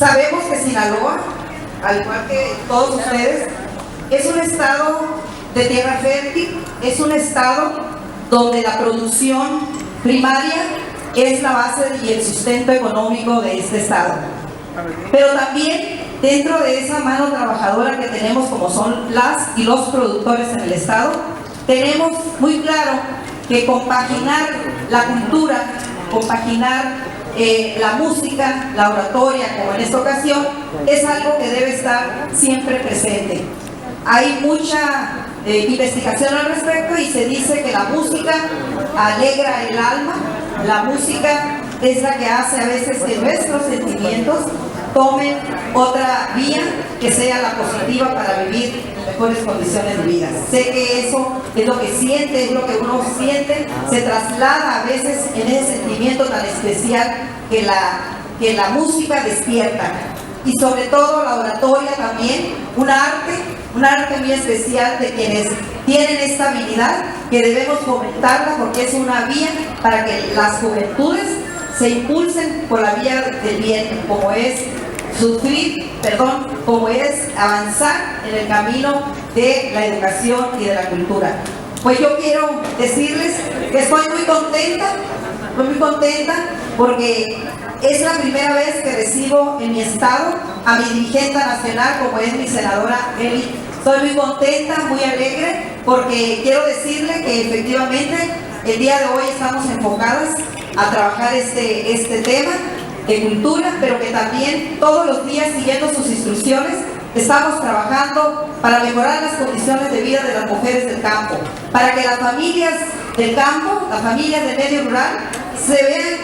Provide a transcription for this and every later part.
Sabemos que Sinaloa, al igual que todos ustedes, es un estado de tierra fértil, es un estado donde la producción primaria es la base y el sustento económico de este estado. Pero también dentro de esa mano trabajadora que tenemos, como son las y los productores en el estado, tenemos muy claro que compaginar la cultura, compaginar la música, la oratoria, como en esta ocasión, es algo que debe estar siempre presente. Hay mucha investigación al respecto y se dice que la música alegra el alma, la música es la que hace a veces que nuestros sentimientos tomen otra vía que sea la positiva para vivir en mejores condiciones de vida. Sé que eso es lo que siente, es lo que uno siente, se traslada a veces en ese sentimiento tan especial que la música despierta. Y sobre todo la oratoria también, un arte muy especial de quienes tienen esta habilidad, que debemos fomentarla porque es una vía para que las juventudes se impulsen por la vía del bien, como es como es avanzar en el camino de la educación y de la cultura. Pues yo quiero decirles que estoy muy contenta porque es la primera vez que recibo en mi estado a mi dirigente nacional, como es mi senadora Eli. Estoy muy contenta, muy alegre, porque quiero decirle que efectivamente el día de hoy estamos enfocadas a trabajar este tema de cultura, pero que también todos los días, siguiendo sus instrucciones, estamos trabajando para mejorar las condiciones de vida de las mujeres del campo, para que las familias del campo, las familias del medio rural, se vean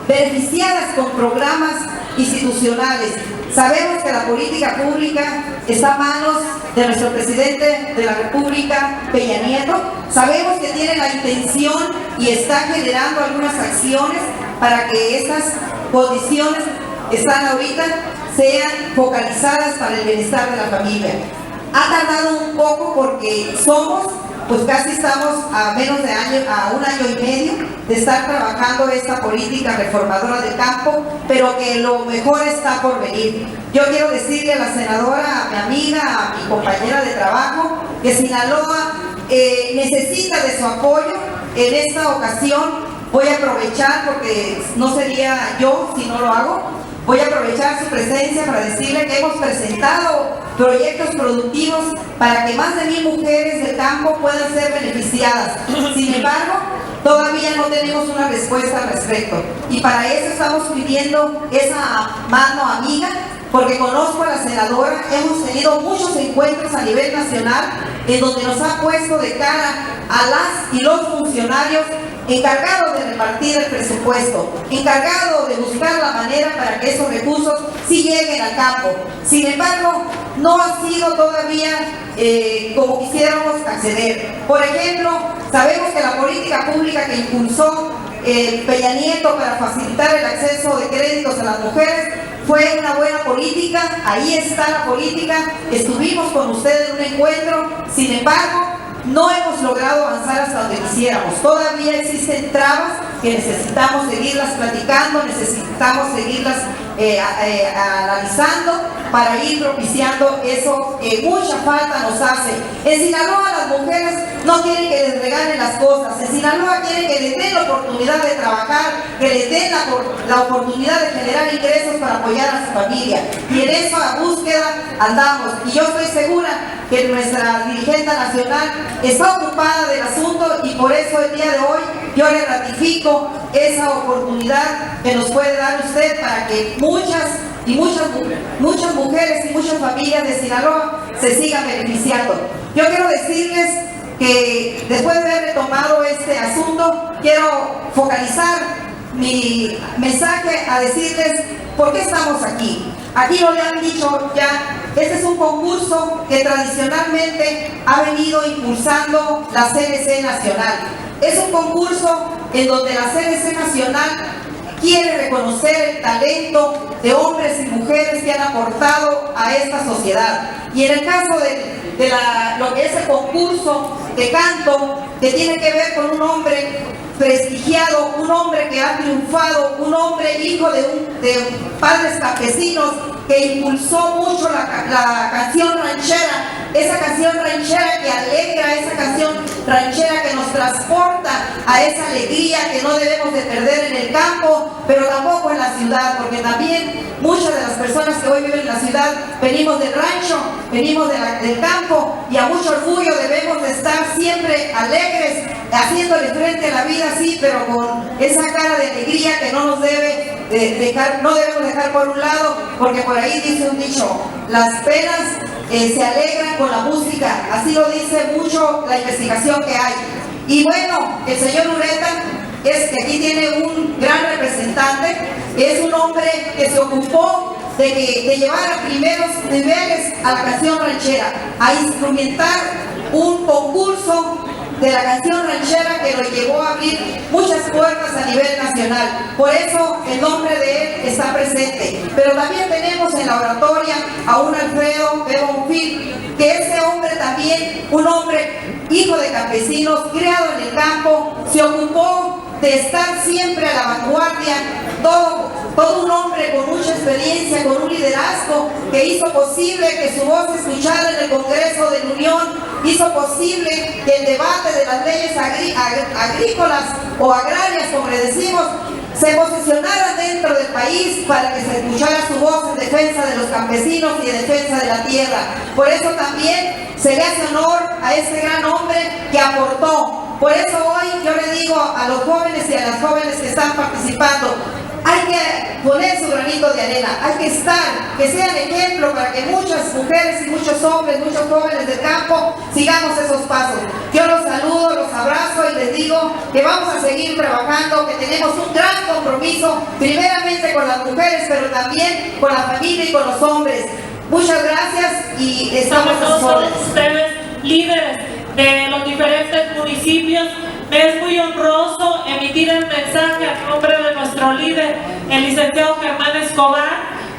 beneficiadas con programas institucionales. Sabemos que la política pública está a manos de nuestro presidente de la República, Peña Nieto. Sabemos que tiene la intención y está generando algunas acciones para que estas condiciones que están ahorita sean focalizadas para el bienestar de la familia. Ha tardado un poco porque pues casi estamos a menos de un año y medio de estar trabajando esta política reformadora del campo, pero que lo mejor está por venir. Yo quiero decirle a la senadora, a mi amiga, a mi compañera de trabajo, que Sinaloa necesita de su apoyo. En esta ocasión voy a aprovechar, porque no sería yo si no lo hago, voy a aprovechar su presencia para decirle que hemos presentado proyectos productivos para que más de 1000 mujeres del campo puedan ser beneficiadas. Sin embargo, todavía no tenemos una respuesta al respecto. Y para eso estamos pidiendo esa mano amiga, porque conozco a la senadora, hemos tenido muchos encuentros a nivel nacional en donde nos ha puesto de cara a las y los funcionarios encargados de repartir el presupuesto, encargados de buscar la manera para que esos recursos sí lleguen al campo. Sin embargo, no ha sido todavía como quisiéramos acceder. Por ejemplo, sabemos que la política pública que impulsó Peña Nieto para facilitar el acceso de créditos a las mujeres fue una buena política. Ahí está la política, estuvimos con ustedes en un encuentro. Sin embargo, no hemos logrado avanzar hasta donde quisiéramos. Todavía existen trabas que necesitamos seguirlas platicando, necesitamos seguirlas analizando para ir propiciando eso que mucha falta nos hace. En Sinaloa las mujeres no quieren que les regalen las cosas. En Sinaloa quieren que les den la oportunidad de trabajar, que les den la oportunidad de generar ingresos para apoyar a su familia. Y en esa búsqueda andamos. Y yo estoy segura que nuestra dirigente nacional está ocupada del asunto, y por eso el día de hoy yo le ratifico esa oportunidad que nos puede dar usted para que muchas mujeres y muchas familias de Sinaloa se sigan beneficiando. Yo quiero decirles que después de haber retomado este asunto, quiero focalizar mi mensaje a decirles por qué estamos aquí. Aquí lo le han dicho ya, este es un concurso que tradicionalmente ha venido impulsando la CNC Nacional. Es un concurso en donde la CNC Nacional quiere reconocer el talento de hombres y mujeres que han aportado a esta sociedad. Y en el caso de lo que es el concurso de canto, que tiene que ver con un hombre prestigiado, un hombre que ha triunfado, un hombre hijo de padres campesinos que impulsó mucho la canción ranchera, esa canción ranchera que alegra, esa canción ranchera que nos transporta a esa alegría que no debemos de perder en el campo, pero tampoco en la ciudad, porque también muchas de las personas que hoy viven en la ciudad venimos del rancho, venimos del campo, y a mucho orgullo debemos de estar siempre alegres, haciéndole frente a la vida, sí, pero con esa cara de alegría que no nos debe dejar, no debemos dejar por un lado, porque por ahí dice un dicho: las penas se alegran con la música. Así lo dice mucho la investigación que hay. Y bueno, el señor Ureta es que aquí tiene un gran representante, es un hombre que se ocupó de llevar a primeros niveles a la canción ranchera, a instrumentar un concurso de la canción ranchera que lo llevó a abrir muchas puertas a nivel nacional. Por eso el nombre de él está presente. Pero también tenemos en la oratoria a un Alfredo Bonfil, que ese hombre también, un hombre hijo de campesinos, criado en el campo, se ocupó de estar siempre a la vanguardia, todo un hombre con mucha experiencia, con un liderazgo que hizo posible que su voz se escuchara en el Congreso de la Unión, hizo posible que el debate de las leyes agrícolas o agrarias, como le decimos, se posicionara dentro del país para que se escuchara su voz en defensa de los campesinos y en defensa de la tierra. Por eso también se le hace honor a este gran hombre que aportó. Por eso hoy yo le digo a los jóvenes y a las jóvenes que están participando: hay que poner su granito de arena, hay que estar, que sean ejemplo para que muchas mujeres y muchos hombres, muchos jóvenes del campo sigamos esos pasos. Yo los saludo, los abrazo y les digo que vamos a seguir trabajando, que tenemos un gran compromiso, primeramente con las mujeres, pero también con la familia y con los hombres. Muchas gracias y estamos a sus órdenes. Ustedes, líderes de los diferentes municipios, me es muy honroso emitir el mensaje a nombre de nuestro líder, el licenciado Germán Escobar,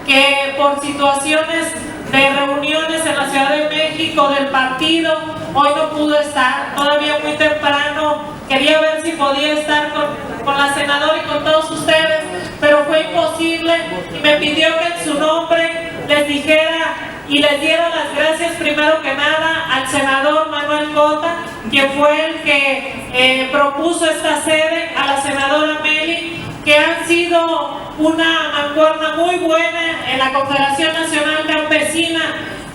que por situaciones de reuniones en la Ciudad de México del partido, hoy no pudo estar, todavía muy temprano, quería ver si podía estar con la senadora y con todos ustedes, pero fue imposible y me pidió que en su nombre les dijera y les diera las gracias primero que nada al senador Manuel Cota, quien fue el que propuso esta sede, a la senadora Meli, que han sido una mancuerna muy buena en la Confederación Nacional Campesina,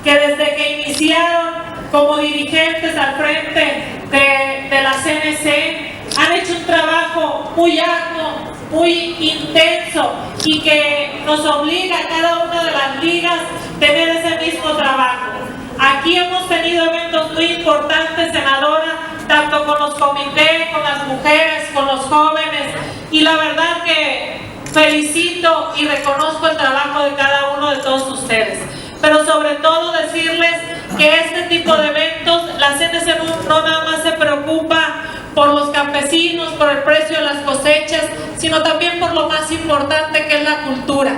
que desde que iniciaron como dirigentes al frente de la CNC han hecho un trabajo muy arduo, muy intenso, y que nos obliga a cada una de las ligas tener ese mismo trabajo. Aquí hemos tenido eventos muy importantes, senadora, tanto con los comités, con las mujeres, con los jóvenes, y la verdad que felicito y reconozco el trabajo de cada uno de todos ustedes. Pero sobre todo decirles que este tipo de eventos, la CNC no nada más se preocupa por los campesinos, por el precio de las cosechas, sino también por lo más importante, que es la cultura.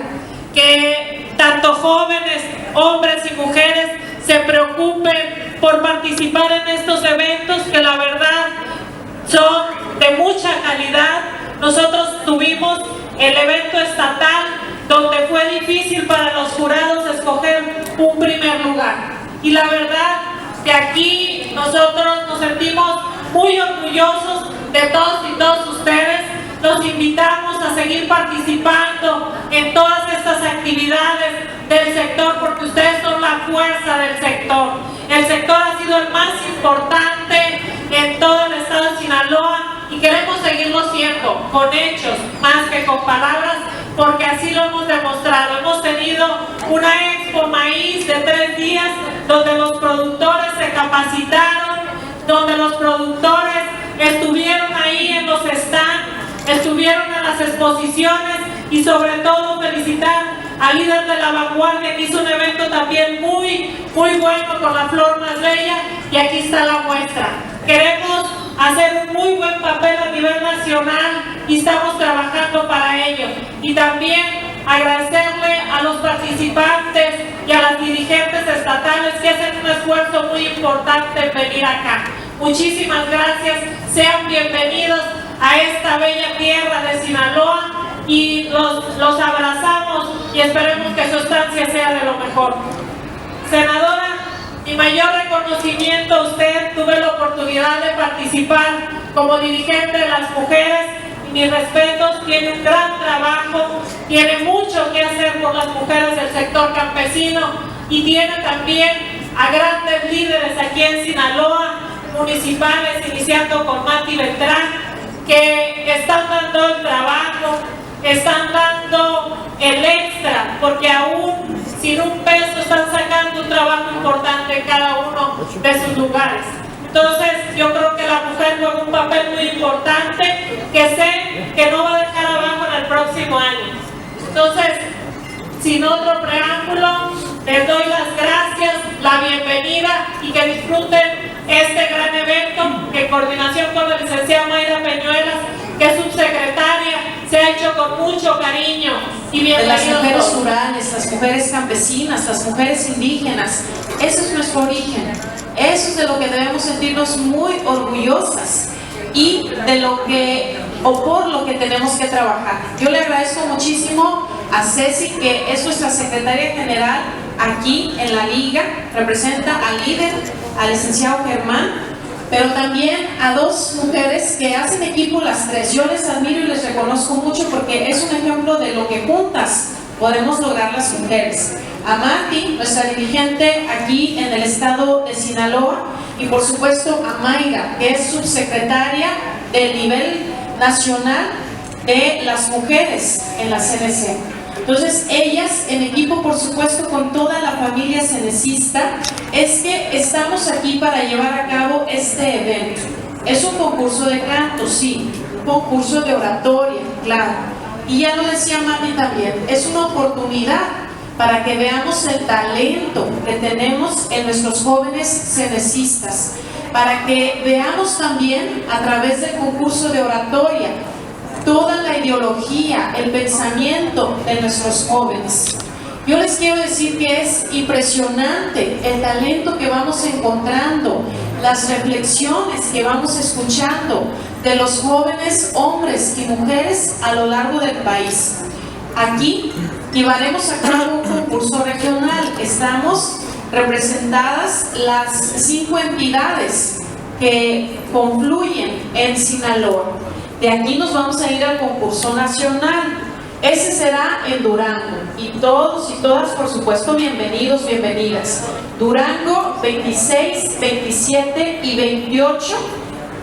Que tanto jóvenes, hombres y mujeres se preocupen por participar en estos eventos, que la verdad son de mucha calidad. Nosotros tuvimos el evento estatal, donde fue difícil para los jurados escoger un primer lugar. Y la verdad que aquí nosotros nos sentimos muy orgullosos de todos y todas ustedes. Los invitamos a seguir participando en todas estas actividades del sector, porque ustedes son la fuerza del sector. El sector ha sido el más importante en todo el estado de Sinaloa y queremos seguirlo siendo con hechos más que con palabras, porque así lo hemos demostrado. Hemos tenido una Expo Maíz de 3 días donde los productores se capacitaron, donde los productores estuvieron ahí en los stands, estuvieron en las exposiciones, y sobre todo felicitar al líder de la vanguardia, que hizo un evento también muy bueno con la flor más bella, y aquí está la muestra. Queremos hacer un muy buen papel a nivel nacional y estamos trabajando para ello. Y también agradecerle a los participantes y a las dirigentes estatales que hacen un esfuerzo muy importante en venir acá. Muchísimas gracias, sean bienvenidos a esta bella tierra de Sinaloa y los abrazamos. y esperemos que su estancia sea de lo mejor. Senadora, mi mayor reconocimiento a usted, tuve la oportunidad de participar como dirigente de las mujeres y mis respetos, tiene un gran trabajo, tiene mucho que hacer por las mujeres del sector campesino y tiene también a grandes líderes aquí en Sinaloa, municipales, iniciando con Mati Beltrán, que están dando el trabajo, están dando el extra, porque aún sin un peso están sacando un trabajo importante en cada uno de sus lugares. Entonces yo creo que la mujer juega un papel muy importante que sé que no va a dejar abajo en el próximo año. Entonces, sin otro preámbulo, les doy las gracias, la bienvenida y que disfruten este gran evento que en coordinación con la licenciada Mayra Peñuelas, que es subsecretaria, se ha hecho con mucho cariño y bienvenidos. De las mujeres rurales, las mujeres campesinas, las mujeres indígenas, eso es nuestro origen, eso es de lo que debemos sentirnos muy orgullosas y de lo que, o por lo que tenemos que trabajar. Yo le agradezco muchísimo a Ceci, que es nuestra secretaria general aquí en la Liga, representa al líder, al licenciado Germán, pero también a dos mujeres que hacen equipo las tres. Yo les admiro y les reconozco mucho porque es un ejemplo de lo que juntas podemos lograr las mujeres. A Mati, nuestra dirigente aquí en el estado de Sinaloa, y por supuesto a Mayra, que es subsecretaria del nivel nacional de las mujeres en la CNC. Entonces, ellas en equipo, por supuesto, con toda la familia cenecista, es que estamos aquí para llevar a cabo este evento. Es un concurso de canto, sí, un concurso de oratoria, claro. Y ya lo decía Mati también, es una oportunidad para que veamos el talento que tenemos en nuestros jóvenes cenecistas, para que veamos también a través del concurso de oratoria toda la ideología, el pensamiento de nuestros jóvenes. Yo les quiero decir que es impresionante el talento que vamos encontrando, las reflexiones que vamos escuchando de los jóvenes hombres y mujeres a lo largo del país. Aquí llevaremos a cabo un concurso regional. Estamos representadas las 5 entidades que confluyen en Sinaloa. De aquí nos vamos a ir al concurso nacional. Ese será en Durango. Y todos y todas, por supuesto, bienvenidos, bienvenidas. Durango, 26, 27 y 28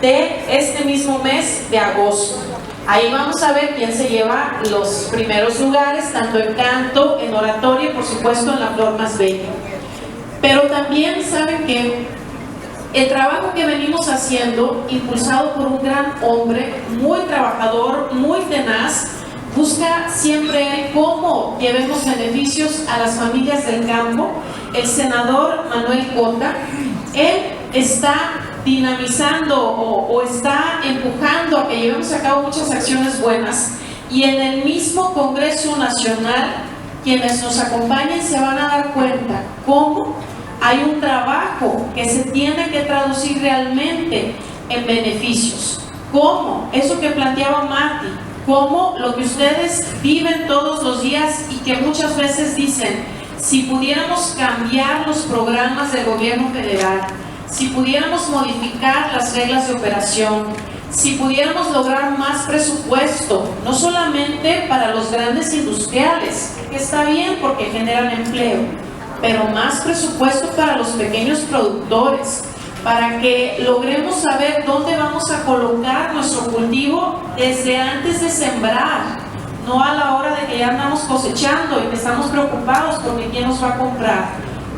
de este mismo mes de agosto. Ahí vamos a ver quién se lleva los primeros lugares, tanto en canto, en oratoria y por supuesto en la flor más bella. Pero también saben que el trabajo que venimos haciendo, impulsado por un gran hombre, muy trabajador, muy tenaz, busca siempre cómo llevemos beneficios a las familias del campo. El senador Manuel Cota, él está dinamizando o está empujando a que llevemos a cabo muchas acciones buenas, y en el mismo Congreso Nacional quienes nos acompañen se van a dar cuenta cómo hay un trabajo que se tiene que traducir realmente en beneficios, como eso que planteaba Mati, como lo que ustedes viven todos los días y que muchas veces dicen, si pudiéramos cambiar los programas del gobierno federal, si pudiéramos modificar las reglas de operación, si pudiéramos lograr más presupuesto, no solamente para los grandes industriales, que está bien porque generan empleo, pero más presupuesto para los pequeños productores, para que logremos saber dónde vamos a colocar nuestro cultivo desde antes de sembrar, no a la hora de que ya andamos cosechando y que estamos preocupados porque quién nos va a comprar.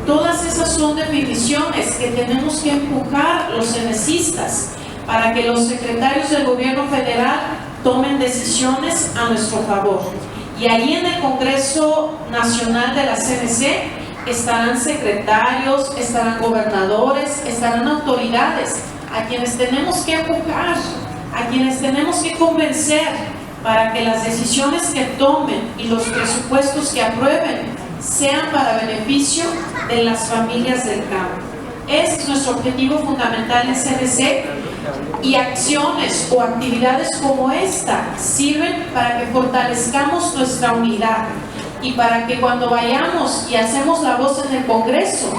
Todas esas son definiciones que tenemos que empujar los cenecistas para que los secretarios del gobierno federal tomen decisiones a nuestro favor. Y allí en el Congreso Nacional de la CNC estarán secretarios, estarán gobernadores, estarán autoridades a quienes tenemos que empujar, a quienes tenemos que convencer para que las decisiones que tomen y los presupuestos que aprueben sean para beneficio de las familias del campo. Ese es nuestro objetivo fundamental en CNC, y acciones o actividades como esta sirven para que fortalezcamos nuestra unidad, y para que cuando vayamos y hacemos la voz en el Congreso,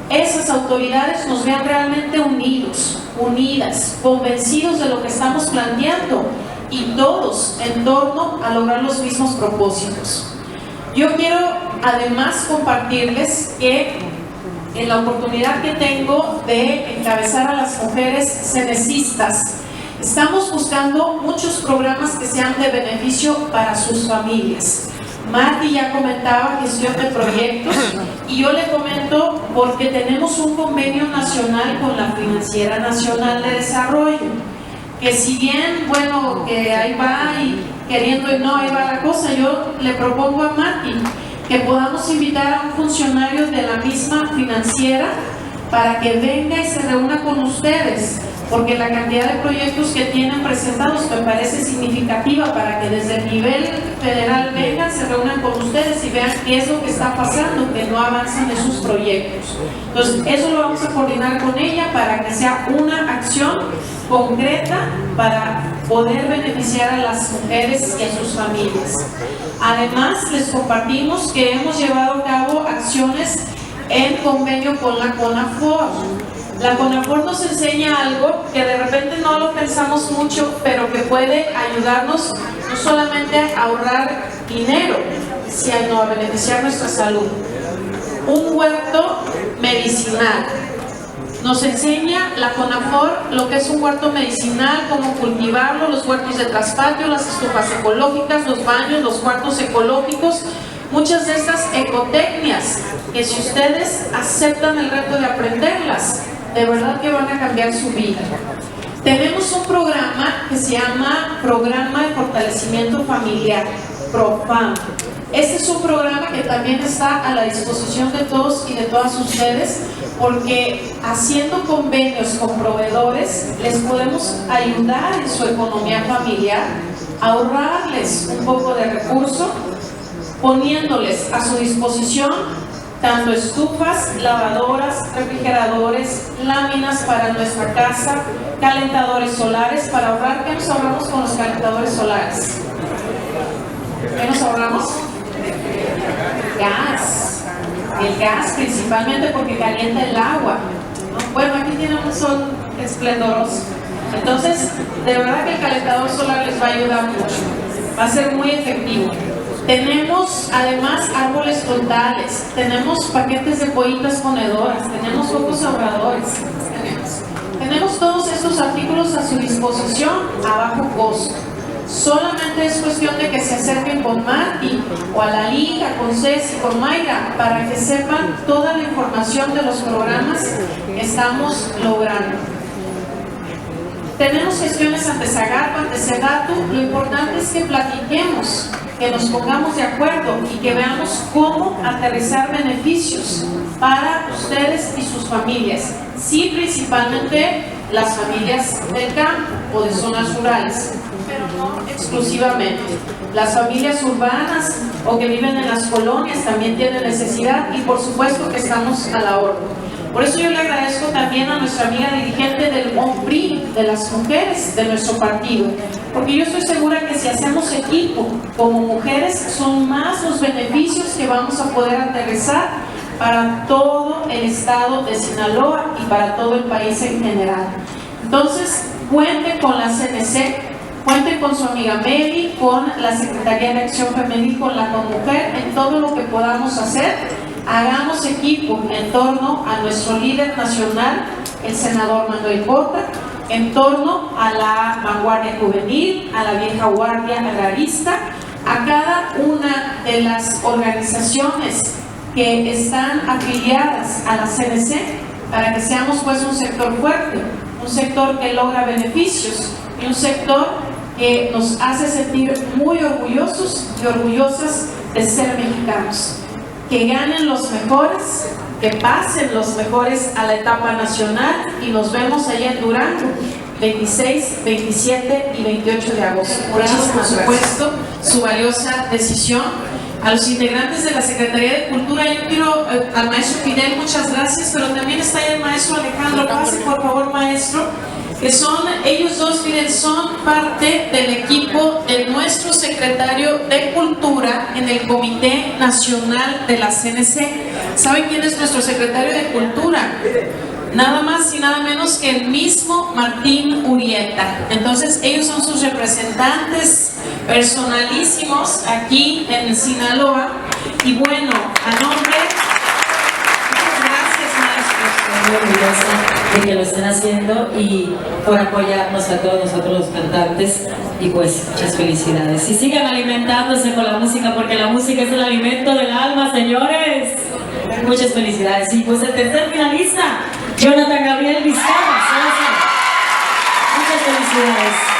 esas autoridades nos vean realmente unidos, unidas, convencidos de lo que estamos planteando y todos en torno a lograr los mismos propósitos. Yo quiero además compartirles que en la oportunidad que tengo de encabezar a las mujeres cenecistas, estamos buscando muchos programas que sean de beneficio para sus familias. Marty ya comentaba gestión de proyectos y yo le comento porque tenemos un convenio nacional con la Financiera Nacional de Desarrollo, que si bien, bueno, que ahí va y queriendo y no, ahí va la cosa, yo le propongo a Marty que podamos invitar a un funcionario de la misma financiera para que venga y se reúna con ustedes, porque la cantidad de proyectos que tienen presentados me parece significativa para que desde el nivel federal vengan, se reúnan con ustedes y vean qué es lo que está pasando, que no avanzan en sus proyectos. Entonces, eso lo vamos a coordinar con ella para que sea una acción concreta para poder beneficiar a las mujeres y a sus familias. Además, les compartimos que hemos llevado a cabo acciones en convenio con la CONAFOR. La CONAFOR nos enseña algo que de repente no lo pensamos mucho, pero que puede ayudarnos no solamente a ahorrar dinero, sino a beneficiar nuestra salud. Un huerto medicinal. Nos enseña la CONAFOR lo que es un huerto medicinal, cómo cultivarlo, los huertos de traspatio, las estufas ecológicas, los baños, los cuartos ecológicos, muchas de estas ecotecnias que si ustedes aceptan el reto de aprenderlas, de verdad que van a cambiar su vida. Tenemos un programa que se llama Programa de Fortalecimiento Familiar, PROFAM. Este es un programa que también está a la disposición de todos y de todas ustedes, porque haciendo convenios con proveedores les podemos ayudar en su economía familiar, ahorrarles un poco de recurso, poniéndoles a su disposición tanto estufas, lavadoras, refrigeradores, láminas para nuestra casa, calentadores solares para ahorrar. ¿Qué nos ahorramos con los calentadores solares? ¿Qué nos ahorramos? Gas. El gas principalmente porque calienta el agua, ¿no? Bueno, aquí tienen un sol esplendoroso. Entonces, de verdad que el calentador solar les va a ayudar mucho. Va a ser muy efectivo. Tenemos además árboles frutales, tenemos paquetes de pollitas ponedoras, tenemos focos ahorradores, tenemos todos estos artículos a su disposición a bajo costo. Solamente es cuestión de que se acerquen con Marty o a la liga, con Ceci, con Mayra, para que sepan toda la información de los programas que estamos logrando. Tenemos gestiones ante Zagarpa, ante Sedatu. Lo importante es que platiquemos, que nos pongamos de acuerdo y que veamos cómo aterrizar beneficios para ustedes y sus familias. Sí, principalmente las familias del campo o de zonas rurales, pero no exclusivamente. Las familias urbanas o que viven en las colonias también tienen necesidad y por supuesto que estamos a la orden. Por eso yo le agradezco también a nuestra amiga dirigente del OMPRI, de las mujeres de nuestro partido, porque yo estoy segura que si hacemos equipo como mujeres son más los beneficios que vamos a poder aterrizar para todo el estado de Sinaloa y para todo el país en general. Entonces, cuenten con la CNC, cuenten con su amiga Meli, con la Secretaría de Acción Femenil, con la Conmujer, en todo lo que podamos hacer. Hagamos equipo en torno a nuestro líder nacional, el senador Manuel Cota, en torno a la vanguardia juvenil, a la vieja guardia agrarista, a cada una de las organizaciones que están afiliadas a la CNC, para que seamos pues un sector fuerte, un sector que logra beneficios y un sector que nos hace sentir muy orgullosos y orgullosas de ser mexicanos. Que ganen los mejores, que pasen los mejores a la etapa nacional y nos vemos allá en Durango, 26, 27 y 28 de agosto. Gracias, por supuesto, su valiosa decisión. A los integrantes de la Secretaría de Cultura, yo quiero al maestro Fidel, muchas gracias, pero también está ahí el maestro Alejandro. Pase, por favor, maestro. que ellos dos, miren, son parte del equipo de nuestro secretario de Cultura en el Comité Nacional de la CNC. ¿Saben quién es nuestro secretario de Cultura? Nada más y nada menos que el mismo Martín Urieta. Entonces ellos son sus representantes personalísimos aquí en Sinaloa. Y bueno, a nombre, muchas gracias, maestros. Muy orgullosa de que lo estén haciendo y por apoyarnos a todos nosotros los cantantes, y pues muchas felicidades y sigan alimentándose con la música, porque la música es el alimento del alma, señores. Muchas felicidades. Y pues el tercer finalista, Jonathan Gabriel Vizcarra. Muchas felicidades.